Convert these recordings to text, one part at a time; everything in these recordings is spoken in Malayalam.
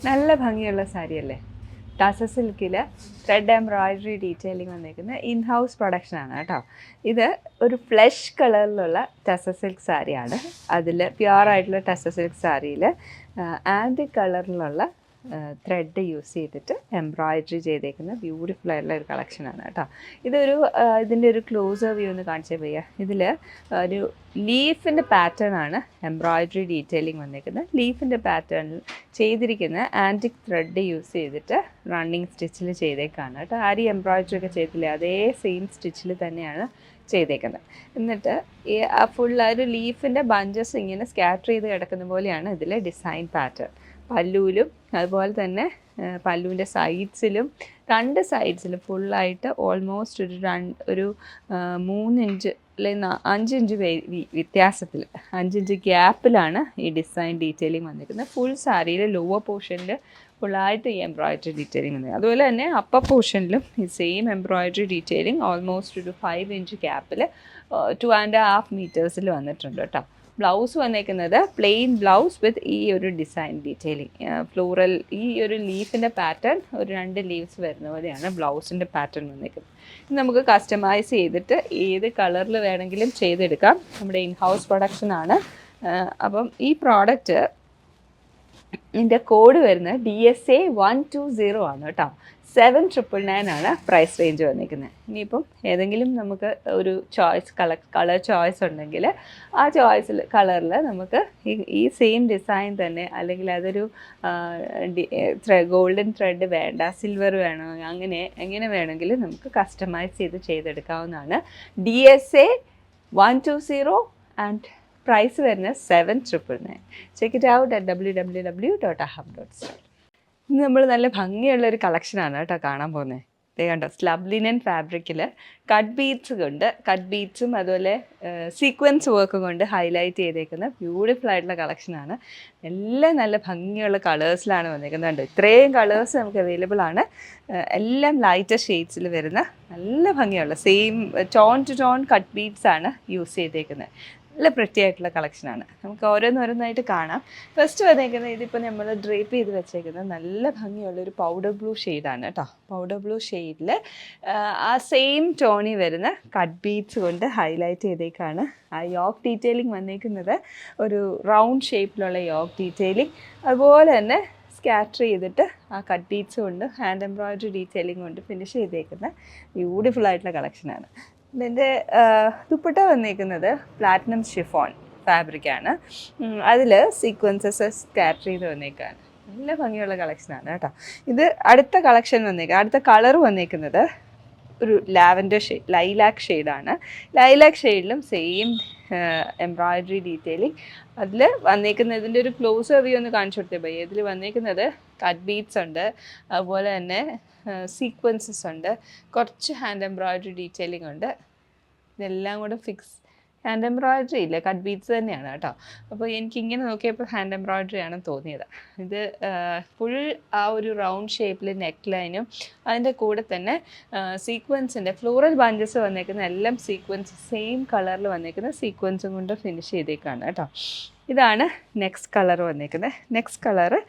നല്ല ഭംഗിയുള്ള സാരിയല്ലേ? ടസർ സിൽക്കിൽ ത്രെഡ് എംബ്രോയിഡറി ഡീറ്റെയിലിംഗ് വന്നിരിക്കുന്ന ഇൻ ഹൗസ് പ്രൊഡക്ഷനാണ് കേട്ടോ. ഇത് ഒരു ഫ്ലഷ് കളറിലുള്ള ടസർ സിൽക്ക് സാരിയാണ്. അതിൽ പ്യുവറായിട്ടുള്ള ടസർ സിൽക്ക് സാരിയിൽ ആൻറ്റി കളറിലുള്ള ത്രെഡ് യൂസ് ചെയ്തിട്ട് എംബ്രോയിഡറി ചെയ്തേക്കുന്ന ബ്യൂട്ടിഫുൾ ആയിട്ടുള്ള ഒരു കളക്ഷനാണ് കേട്ടോ. ഇതിൻ്റെ ഒരു ക്ലോസർ വ്യൂ ഒന്ന് കാണിച്ചേ പോയ. ഇതിൽ ഒരു ലീഫിൻ്റെ പാറ്റേൺ ആണ് എംബ്രോയിഡറി ഡീറ്റെയിലിംഗ് വന്നിരിക്കുന്നത്. ലീഫിൻ്റെ പാറ്റേണിൽ ചെയ്തിരിക്കുന്ന ആൻറ്റിക് ത്രെഡ് യൂസ് ചെയ്തിട്ട് റണ്ണിങ് സ്റ്റിച്ചിൽ ചെയ്തേക്കാണ് കേട്ടോ. ആരി എംബ്രോയിഡറി ഒക്കെ ചെയ്തില്ലേ, അതേ സെയിം സ്റ്റിച്ചിൽ തന്നെയാണ് ചെയ്തേക്കുന്നത്. എന്നിട്ട് ഈ ഒരു ലീഫിൻ്റെ ബഞ്ചസ് ഇങ്ങനെ സ്കാറ്റർ ചെയ്ത് കിടക്കുന്ന പോലെയാണ് ഇതിലെ ഡിസൈൻ പാറ്റേൺ. പല്ലുവിലും അതുപോലെ തന്നെ പല്ലുവിൻ്റെ സൈഡ്സിലും രണ്ട് സൈഡ്സിലും ഫുള്ളായിട്ട് ഓൾമോസ്റ്റ് ഒരു 3 ഇഞ്ച് അല്ലെങ്കിൽ 5 ഇഞ്ച് വ്യത്യാസത്തിൽ 5 ഇഞ്ച് ഗ്യാപ്പിലാണ് ഈ ഡിസൈൻ ഡീറ്റെയിലിംഗ് വന്നിരിക്കുന്നത്. ഫുൾ സാരിയിൽ ലോവർ പോർഷനിൽ ഫുള്ളായിട്ട് ഈ എംബ്രോയിഡറി ഡീറ്റെയിലിംഗ് വന്നിരിക്കുന്നത്. അതുപോലെ തന്നെ അപ്പർ പോർഷനിലും ഈ സെയിം എംബ്രോയിഡറി ഡീറ്റെയിലിംഗ് ഓൾമോസ്റ്റ് ഒരു 5 ഇഞ്ച് ഗ്യാപ്പിൽ 2.5 മീറ്റേഴ്സിൽ വന്നിട്ടുണ്ട് കേട്ടോ. ബ്ലൗസ് വന്നേക്കുന്നത് പ്ലെയിൻ ബ്ലൗസ് വിത്ത് ഈ ഒരു ഡിസൈൻ ഡീറ്റെയിലിംഗ് ഫ്ലോറൽ, ഈ ഒരു ലീഫിൻ്റെ പാറ്റേൺ ഒരു 2 ലീവ്സ് വരുന്ന പോലെയാണ് ബ്ലൗസിൻ്റെ പാറ്റേൺ വന്നേക്കുന്നത്. ഇത് നമുക്ക് കസ്റ്റമൈസ് ചെയ്തിട്ട് ഏത് കളറിൽ വേണമെങ്കിലും ചെയ്തെടുക്കാം. നമ്മുടെ ഇൻ ഹൗസ് പ്രൊഡക്ഷനാണ്. അപ്പം ഈ പ്രോഡക്റ്റ് ഇതിൻ്റെ കോഡ് വരുന്നത് DSA 120 ആണ് കേട്ടോ. 7,999 ആണ് പ്രൈസ് റേഞ്ച് വന്നിരിക്കുന്നത്. ഇനിയിപ്പം ഏതെങ്കിലും നമുക്ക് ഒരു കളർ ചോയ്സ് ഉണ്ടെങ്കിൽ ആ കളറിൽ നമുക്ക് ഈ സെയിം ഡിസൈൻ തന്നെ, അല്ലെങ്കിൽ അതൊരു ഗോൾഡൻ ത്രെഡ് വേണ്ട, സിൽവർ വേണോ, എങ്ങനെ വേണമെങ്കിലും നമുക്ക് കസ്റ്റമൈസ് ചെയ്തെടുക്കാവുന്നതാണ്. DSA 120 ആൻഡ് പ്രൈസ് വരുന്നത് 7,999. Check it out at www.ahab.store. ഇന്ന് നമ്മൾ നല്ല ഭംഗിയുള്ളൊരു കളക്ഷനാണ് കേട്ടോ കാണാൻ പോകുന്നത്. ഇതേ കണ്ടോ, സ്ലബ് ലിനൻ ഫാബ്രിക്കിൽ കട്ട് ബീഡ്സും അതുപോലെ സീക്വൻസ് വർക്കും കൊണ്ട് ഹൈലൈറ്റ് ചെയ്തേക്കുന്ന ബ്യൂട്ടിഫുൾ ആയിട്ടുള്ള കളക്ഷനാണ്. എല്ലാം നല്ല ഭംഗിയുള്ള കളേഴ്സിലാണ് വന്നേക്കുന്നത്. കണ്ടോ, ഇത്രയും കളേഴ്സ് നമുക്ക് അവൈലബിൾ ആണ്. എല്ലാം ലൈറ്റർ ഷെയ്ഡ്സിൽ വരുന്ന നല്ല ഭംഗിയുള്ള same tone to tone cut beads ആണ് യൂസ് ചെയ്തേക്കുന്നത്. നല്ല പ്രത്യേകമായിട്ടുള്ള കളക്ഷനാണ്. നമുക്ക് ഓരോന്നോരോന്നായിട്ട് കാണാം. ഫസ്റ്റ് വന്നേക്കുന്നത് ഇതിപ്പോൾ നമ്മൾ ഡ്രേപ്പ് ചെയ്ത് വെച്ചേക്കുന്നത് നല്ല ഭംഗിയുള്ളൊരു പൗഡർ ബ്ലൂ ഷെയ്ഡാണ് കേട്ടോ. പൗഡർ ബ്ലൂ ഷെയ്ഡിൽ ആ സെയിം ടോണിൽ വരുന്ന കട്ട് ബീഡ്സ് കൊണ്ട് ഹൈലൈറ്റ് ചെയ്തേക്കാണ്. ആ യോക്ക് ഡീറ്റെയിലിംഗ് വന്നേക്കുന്നത് ഒരു റൗണ്ട് ഷേപ്പിലുള്ള യോക്ക് ഡീറ്റെയിലിംഗ്, അതുപോലെ തന്നെ സ്കാറ്റർ ചെയ്തിട്ട് ആ കട്ട് ബീഡ്സ് കൊണ്ട് ഹാൻഡ് എംബ്രോയിഡറി ഡീറ്റെയിലിംഗ് കൊണ്ട് ഫിനിഷ് ചെയ്തേക്കുന്ന ബ്യൂട്ടിഫുൾ ആയിട്ടുള്ള കളക്ഷനാണ്. ഇതിൻ്റെ ദുപ്പട്ട വന്നിരിക്കുന്നത് പ്ലാറ്റിനം ഷിഫോൺ ഫാബ്രിക്കാണ്. അതിൽ സീക്വൻസസ് സ്കാറ്റർ ചെയ്ത് വന്നേക്കാണ്. നല്ല ഭംഗിയുള്ള കളക്ഷനാണ് കേട്ടോ. ഇത് അടുത്ത കളർ വന്നേക്കുന്നത് ഒരു ലാവൻഡർ ഷെയ്ഡ്, ലൈലാക്ക് ഷെയ്ഡാണ്. ലൈലാക്ക് ഷെയ്ഡിലും സെയിം എംബ്രോയിഡറി ഡീറ്റെയിലിംഗ്. അതിൽ വന്നേക്കുന്നത് ഇതിൻ്റെ ഒരു ക്ലോസർ വ്യൂ ഒന്ന് കാണിച്ചു കൊടുത്തേ ബൈ. ഇതിൽ വന്നേക്കുന്നത് കട്ട് ബീഡ്സ് ഉണ്ട്, അതുപോലെ തന്നെ സീക്വൻസസ് ഉണ്ട്, കുറച്ച് ഹാൻഡ് എംബ്രോയിഡറി ഡീറ്റെയിലിംഗ് ഉണ്ട്. ഇതെല്ലാം കൂടെ ഹാൻഡ് എംബ്രോയിഡറി ഇല്ല, കട്ട് ബീഡ്സ് തന്നെയാണ് കേട്ടോ. അപ്പോൾ എനിക്കിങ്ങനെ നോക്കിയപ്പോൾ ഹാൻഡ് എംബ്രോയിഡറി ആണെന്ന് തോന്നിയത്. ഇത് ഫുൾ ആ ഒരു റൗണ്ട് ഷേപ്പിൽ നെക്ക് ലൈനും അതിൻ്റെ കൂടെ തന്നെ സീക്വൻസിൻ്റെ ഫ്ലോറൽ ബഞ്ചസ് വന്നേക്കുന്ന എല്ലാം സീക്വൻസ് സെയിം കളറിൽ വന്നേക്കുന്ന സീക്വൻസും കൊണ്ട് ഫിനിഷ് ചെയ്തേക്കാണ് കേട്ടോ. ഇതാണ് നെക്സ്റ്റ് കളർ വന്നേക്കുന്നത്. നെക്സ്റ്റ് കളറ്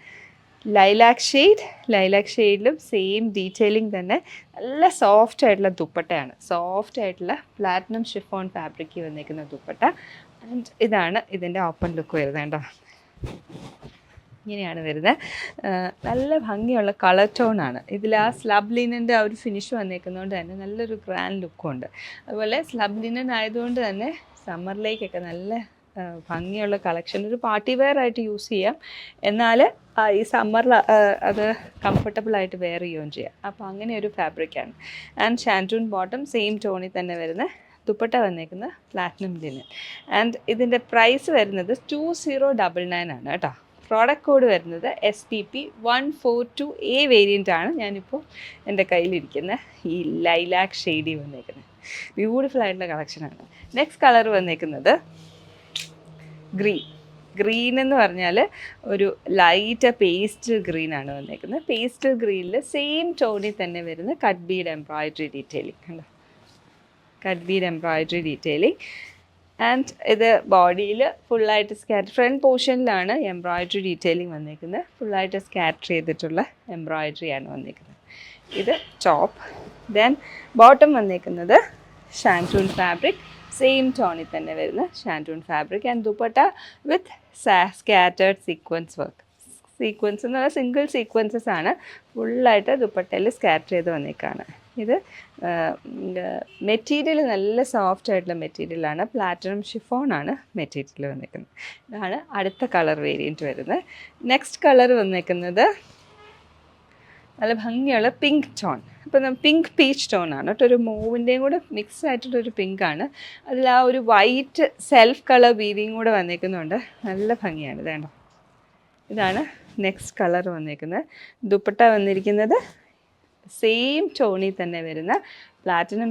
ലൈലാക്ക് ഷെയ്ഡിലും സെയിം ഡീറ്റെയിലിംഗ് തന്നെ. നല്ല സോഫ്റ്റ് ആയിട്ടുള്ള ദുപ്പട്ടയാണ്, സോഫ്റ്റ് ആയിട്ടുള്ള പ്ലാറ്റിനം ഷിഫോൺ ഫാബ്രിക്കിൽ വന്നിരിക്കുന്ന ദുപ്പട്ട. ആൻഡ് ഇതാണ് ഇതിൻ്റെ ഓപ്പൺ ലുക്ക് വരുന്നത് കേട്ടോ. ഇങ്ങനെയാണ് വരുന്നത്. നല്ല ഭംഗിയുള്ള കളർ ടോണാണ്. ഇതിൽ ആ സ്ലബ് ലിനൻ്റെ ആ ഒരു ഫിനിഷ് വന്നേക്കുന്നതുകൊണ്ട് തന്നെ നല്ലൊരു ഗ്രാൻഡ് ലുക്കുണ്ട്. അതുപോലെ സ്ലബ് ലിനൻ ആയതുകൊണ്ട് തന്നെ സമ്മറിലേക്കൊക്കെ നല്ല ഭംഗിയുള്ള കളക്ഷൻ, ഒരു പാർട്ടി വെയർ ആയിട്ട് യൂസ് ചെയ്യാം, എന്നാൽ ഈ സമ്മറിൽ അത് കംഫർട്ടബിളായിട്ട് വെയർ ചെയ്യുകയും ചെയ്യാം. അപ്പോൾ അങ്ങനെ ഒരു ഫാബ്രിക്കാണ്. ആൻഡ് ഷാൻറ്റൂൺ ബോട്ടം സെയിം ടോണിൽ തന്നെ വരുന്ന ദുപ്പട്ട വന്നേക്കുന്ന പ്ലാറ്റിനം ലിനൻ. ആൻഡ് ഇതിൻ്റെ പ്രൈസ് വരുന്നത് 2099 ആണ് കേട്ടോ. പ്രോഡക്റ്റ് കോഡ് വരുന്നത് SPP 142A വേരിയൻ്റ് ആണ്. ഞാനിപ്പോൾ എൻ്റെ കയ്യിലിരിക്കുന്ന ഈ ലൈലാക്ക് ഷെയ്ഡിൽ വന്നേക്കുന്നത് ബ്യൂട്ടിഫുൾ ആയിട്ടുള്ള കളക്ഷനാണ്. നെക്സ്റ്റ് കളർ വന്നേക്കുന്നത് ഗ്രീൻ എന്ന് പറഞ്ഞാൽ ഒരു ലൈറ്റ് പേസ്റ്റൽ ഗ്രീനാണ് വന്നേക്കുന്നത്. പേസ്റ്റൽ ഗ്രീനിൽ സെയിം ടോണിൽ തന്നെ വരുന്ന കട്ട് ബീഡ് എംബ്രോയിഡറി ഡീറ്റെയിലിംഗ് കണ്ടോ. Cut Bede embroidery detailing and ഇത് ബോഡിയിൽ ഫുള്ളായിട്ട് ഫ്രണ്ട് പോർഷനിലാണ് എംബ്രോയിഡറി ഡീറ്റെയിലിംഗ് വന്നിരിക്കുന്നത്. ഫുള്ളായിട്ട് സ്കാറ്റർ ചെയ്തിട്ടുള്ള എംബ്രോയിഡറിയാണ് വന്നിരിക്കുന്നത്. ഇത് ടോപ്പ്. ദെൻ ബോട്ടം വന്നിരിക്കുന്നത് ഷാൻറ്റൂൺ ഫാബ്രിക്, സെയിം ടോണിൽ തന്നെ വരുന്ന shantoon fabric and dupatta with scattered sequence work. Sequence എന്ന് പറഞ്ഞാൽ സിംഗിൾ സീക്വൻസസ് ആണ് ഫുള്ളായിട്ട് ദുപ്പട്ടയിൽ സ്കാറ്റർ ചെയ്ത് വന്നേക്കാണ്. ഇത് മെറ്റീരിയൽ നല്ല സോഫ്റ്റ് ആയിട്ടുള്ള മെറ്റീരിയലാണ്. പ്ലാറ്റിനം ഷിഫോണാണ് മെറ്റീരിയൽ വന്നേക്കുന്നത്. ഇതാണ് അടുത്ത കളർ വേരിയൻറ്റ് വരുന്നത്. നെക്സ്റ്റ് കളർ വന്നേക്കുന്നത് നല്ല ഭംഗിയുള്ള പിങ്ക് ടോൺ. അപ്പോൾ പിങ്ക് പീച്ച് ടോണാണ് കേട്ടോ. ഒരു മൂവിൻ്റെയും കൂടെ മിക്സ് ആയിട്ടുള്ളൊരു പിങ്കാണ്. അതിൽ ആ ഒരു വൈറ്റ് സെൽഫ് കളർ വീവിങ് കൂടെ വന്നേക്കുന്നുണ്ട്. നല്ല ഭംഗിയാണ്. ഇതാണോ, ഇതാണ് നെക്സ്റ്റ് കളർ വന്നേക്കുന്നത്. ദുപ്പട്ട വന്നിരിക്കുന്നത് സെയിം ടോണിൽ തന്നെ വരുന്ന പ്ലാറ്റിനം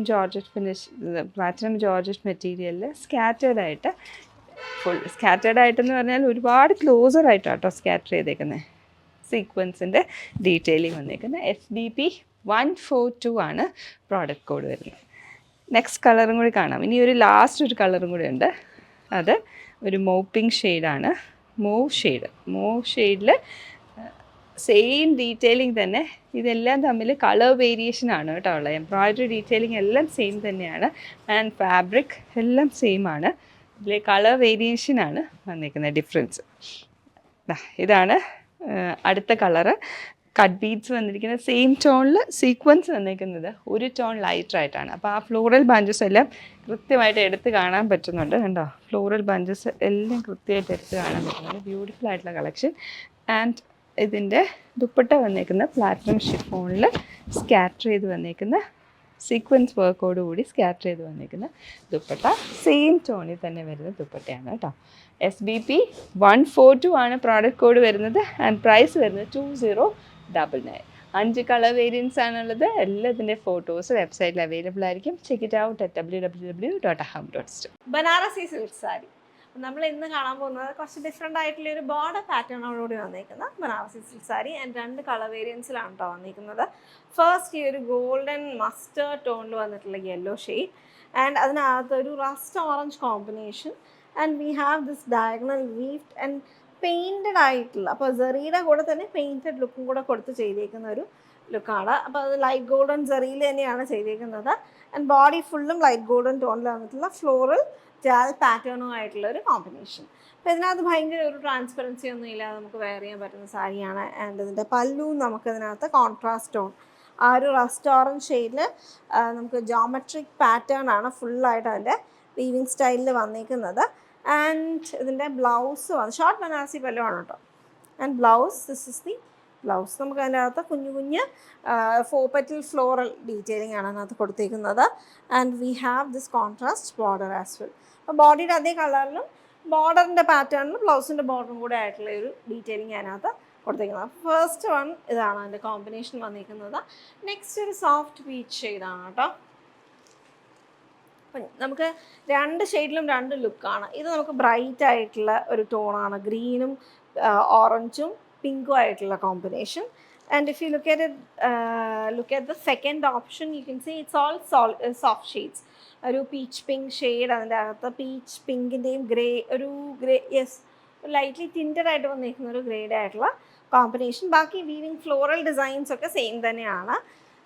ജോർജറ്റ് മെറ്റീരിയലിൽ സ്കാറ്റേർഡായിട്ട് സ്കാറ്റേർഡായിട്ടെന്ന് പറഞ്ഞാൽ ഒരുപാട് ക്ലോസറായിട്ടാണ് കേട്ടോ സ്കാറ്റർ ചെയ്തേക്കുന്നത്. സീക്വൻസിൻ്റെ ഡീറ്റെയിലിംഗ് വന്നേക്കുന്നത്. FBP 142 ആണ് പ്രോഡക്റ്റ് കോഡ് വരുന്നത്. നെക്സ്റ്റ് കളറും കൂടി കാണാം. ഇനി ഒരു ലാസ്റ്റ് ഒരു കളറും കൂടി ഉണ്ട്. അത് ഒരു മോപ്പിംഗ് ഷെയ്ഡാണ്. മൂവ് ഷെയ്ഡിൽ സെയിം ഡീറ്റെയിലിംഗ് തന്നെ. ഇതെല്ലാം തമ്മിൽ കളർ വേരിയേഷൻ ആണ് കേട്ടോ ഉള്ളത്. എംബ്രോയിഡറി ഡീറ്റെയിലിംഗ് എല്ലാം സെയിം തന്നെയാണ്. ആൻഡ് ഫാബ്രിക് എല്ലാം സെയിം ആണ്. ഇതിലെ കളർ വേരിയേഷനാണ് വന്നിരിക്കുന്നത് ഡിഫറൻസ്. ഇതാണ് അടുത്ത കളറ്. കട്ട് ബീഡ്സ് വന്നിരിക്കുന്നത് സെയിം ടോണിൽ സീക്വൻസ് വന്നിരിക്കുന്നത് ഒരു ടോൺ ലൈറ്ററായിട്ടാണ്. അപ്പോൾ ആ ഫ്ലോറൽ ബഞ്ചസ് എല്ലാം കൃത്യമായിട്ട് എടുത്ത് കാണാൻ പറ്റുന്നുണ്ട്. കണ്ടോ, ഫ്ലോറൽ ബഞ്ചസ് എല്ലാം കൃത്യമായിട്ട് എടുത്ത് കാണാൻ പറ്റുന്നുണ്ട്. ബ്യൂട്ടിഫുൾ ആയിട്ടുള്ള കളക്ഷൻ. ആൻഡ് ഇതിൻ്റെ ദുപ്പട്ട വന്നേക്കുന്ന പ്ലാറ്റിനം ഷിഫോണിൽ സ്കാറ്റർ ചെയ്ത് വന്നേക്കുന്ന സീക്വൻസ് വർക്കോടുകൂടി സ്കാറ്റർ ചെയ്ത് വന്നേക്കുന്ന ദുപ്പട്ട. സെയിം ടോണിൽ തന്നെ വരുന്ന ദുപ്പട്ടയാണ് കേട്ടോ. SBP 142 ആണ് പ്രോഡക്റ്റ് കോഡ് വരുന്നത്. ആൻഡ് പ്രൈസ് വരുന്നത് 2099. 5 കളർ വേരിയൻസ് ആണുള്ളത്. എല്ലാത്തിൻ്റെ ഫോട്ടോസ് വെബ്സൈറ്റിൽ അവൈലബിൾ ആയിരിക്കും. Check it out at www.aham.store. Banarasi silk sari നമ്മൾ ഇന്ന് കാണാൻ പോകുന്നത് കുറച്ച് ഡിഫറെൻ്റ് ആയിട്ടുള്ള ഒരു ബോർഡർ പാറ്റേണോടുകൂടി വന്നിരിക്കുന്ന Banarasi silk sari. And 2 colour വേരിയൻസിലാണ് കേട്ടോ വന്നിരിക്കുന്നത്. ഫസ്റ്റ് ഈ ഒരു ഗോൾഡൻ മസ്റ്റേർഡ് ടോണിൽ വന്നിട്ടുള്ള യെല്ലോ ഷെയ്ഡ് ആൻഡ് അതിനകത്തൊരു rust orange combination. And we have this diagonal weaved and painted ആയിട്ടുള്ള, അപ്പോൾ സെറിയുടെ കൂടെ തന്നെ പെയിൻറ്റഡ് ലുക്കും കൂടെ കൊടുത്ത് ചെയ്തേക്കുന്ന ഒരു ലുക്കാണ്. അപ്പോൾ അത് ലൈറ്റ് ഗോൾഡൻ സെറിയിൽ തന്നെയാണ് ചെയ്തേക്കുന്നത്. ആൻഡ് ബോഡി ഫുള്ളും ലൈറ്റ് ഗോൾഡൻ ടോണിൽ വന്നിട്ടുള്ള ഫ്ലോറൽ ജാൽ പാറ്റേണും ആയിട്ടുള്ള ഒരു കോമ്പിനേഷൻ. അപ്പോൾ ഇതിനകത്ത് ഭയങ്കര ഒരു ട്രാൻസ്പെറൻസി ഒന്നും ഇല്ലാതെ നമുക്ക് വെയർ ചെയ്യാൻ പറ്റുന്ന സാരിയാണ്. ആൻഡ് ഇതിൻ്റെ പല്ലുവും നമുക്കിതിനകത്ത് കോൺട്രാസ്റ്റ് ടോൺ ആ ഒരു റസ്റ്റ് ഓറഞ്ച് ഷെയ്ഡിൽ നമുക്ക് ജോമെട്രിക് പാറ്റേൺ ആണ് ഫുള്ളായിട്ട് അതിൻ്റെ വീവിങ് സ്റ്റൈലിൽ വന്നിരിക്കുന്നത്. ആൻഡ് ഇതിൻ്റെ ബ്ലൗസ് ഷോർട്ട് ബനാറസി പല്ലുവാണ് കേട്ടോ. And blouse, this is the blouse. നമുക്ക് അതിൻ്റെ അകത്ത് കുഞ്ഞു 4 പെറ്റൽ ഫ്ലോറൽ ഡീറ്റെയിലിംഗ് ആണ് അതിനകത്ത് കൊടുത്തിരിക്കുന്നത്. And we have this contrast border as well. അപ്പോൾ ബോഡിയുടെ അതേ കളറിലും ബോർഡറിൻ്റെ പാറ്റേണിലും ബ്ലൗസിൻ്റെ ബോർഡറും കൂടെ ആയിട്ടുള്ള ഒരു ഡീറ്റെയിലിംഗ് അതിനകത്ത് കൊടുത്തിരിക്കുന്നത്. ഫസ്റ്റ് വൺ ഇതാണ് അതിൻ്റെ കോമ്പിനേഷൻ വന്നിരിക്കുന്നത്. നെക്സ്റ്റ് ഒരു സോഫ്റ്റ് പീച്ച് ഷെയ്ഡാണ് കേട്ടോ. നമുക്ക് 2 ഷെയ്ഡിലും 2 ലുക്കാണ്. ഇത് നമുക്ക് ബ്രൈറ്റ് ആയിട്ടുള്ള ഒരു ടോണാണ്. ഗ്രീനും ഓറഞ്ചും പിങ്കും ആയിട്ടുള്ള combination. And if you look at the second option you can see it's all soft shades. ഒരു പീച്ച് പിങ്ക് ഷെയ്ഡ്, അതിൻ്റെ അകത്ത് പീച്ച് പിങ്കിൻ്റെയും ഗ്രേ യെസ് ലൈറ്റ്ലി ടിൻറ്റഡ് ആയിട്ട് വന്നിരിക്കുന്ന ഒരു ഗ്രേഡ് ആയിട്ടുള്ള കോമ്പിനേഷൻ. ബാക്കി വീവിങ് ഫ്ലോറൽ ഡിസൈൻസ് ഒക്കെ സെയിം തന്നെയാണ്.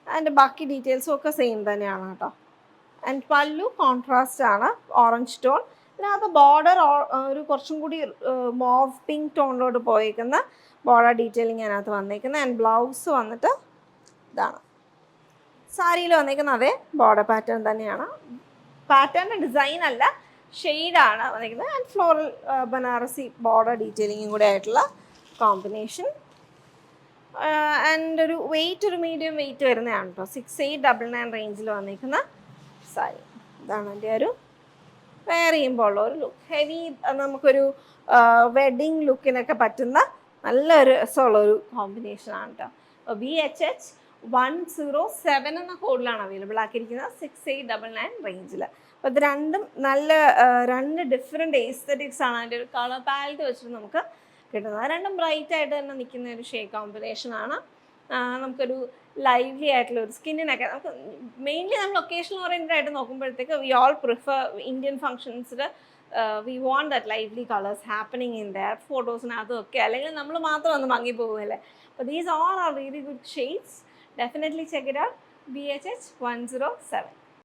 അതിൻ്റെ ബാക്കി ഡീറ്റെയിൽസും ഒക്കെ സെയിം തന്നെയാണ് കേട്ടോ. ആൻഡ് പല്ലു കോൺട്രാസ്റ്റ് ആണ്, ഓറഞ്ച് ടോൺ. ഇതിനകത്ത് ബോർഡർ ഒരു കുറച്ചും കൂടി മോവ് പിങ്ക് ടോണിലോട്ട് പോയേക്കുന്ന ബോർഡർ ഡീറ്റെയിലിംഗ് അതിനകത്ത് വന്നേക്കുന്നത്. ആൻഡ് ബ്ലൗസ് വന്നിട്ട് ഇതാണ്. സാരിയിൽ വന്നേക്കുന്ന അതേ ബോർഡർ പാറ്റേൺ തന്നെയാണ്. പാറ്റേണിൻ്റെ ഡിസൈൻ അല്ല, ഷെയ്ഡാണ് വന്നിരിക്കുന്നത്. ആൻഡ് ഫ്ലോറൽ ബനാറസി ബോർഡർ ഡീറ്റെയിലിങ്ങും കൂടെ ആയിട്ടുള്ള കോമ്പിനേഷൻ. ആൻഡ് ഒരു മീഡിയം വെയിറ്റ് വരുന്നതാണ് കേട്ടോ. 6899 റേഞ്ചിൽ വന്നിരിക്കുന്ന സാരി. ഇതാണ് എൻ്റെ ഒരു വെയർ ചെയ്യുമ്പോൾ ഉള്ള ഒരു ലുക്ക്. ഹെവി നമുക്കൊരു വെഡിങ് ലുക്കിനൊക്കെ പറ്റുന്ന നല്ലൊരു രസമുള്ളൊരു കോമ്പിനേഷനാണ് കേട്ടോ. BHH 107 എന്ന കോഡിലാണ് അവൈലബിൾ ആക്കിയിരിക്കുന്നത്. 6899 റേഞ്ചിൽ. അപ്പോൾ ഇത് രണ്ടും നല്ല 2 ഡിഫറെൻറ്റ് എസ്തെറ്റിക്സ് ആണ് അതിൻ്റെ ഒരു കളർ പാലറ്റ് വെച്ചിട്ട് നമുക്ക് കിട്ടുന്നത്. രണ്ടും ബ്രൈറ്റ് ആയിട്ട് തന്നെ നിൽക്കുന്ന ഒരു ഷെയ്ഡ് കോമ്പിനേഷനാണ്. നമുക്കൊരു ലൈവ്ലി ആയിട്ടുള്ള ഒരു സ്കിന്നിനൊക്കെ നമുക്ക് മെയിൻലി നമ്മൾ ഒക്കേഷണൽ ഓറിയൻറ്റഡ് ആയിട്ട് നോക്കുമ്പോഴത്തേക്ക് വി ഓൾ പ്രിഫർ ഇന്ത്യൻ ഫംഗ്ഷൻസിൽ we want that lively colours happening in their ഫോട്ടോസിനകത്തും ഒക്കെ, അല്ലെങ്കിൽ നമ്മൾ മാത്രം ഒന്ന് മങ്ങി പോകുമല്ലേ. അപ്പോൾ these are really good shades. Definitely check it out. BHH 107.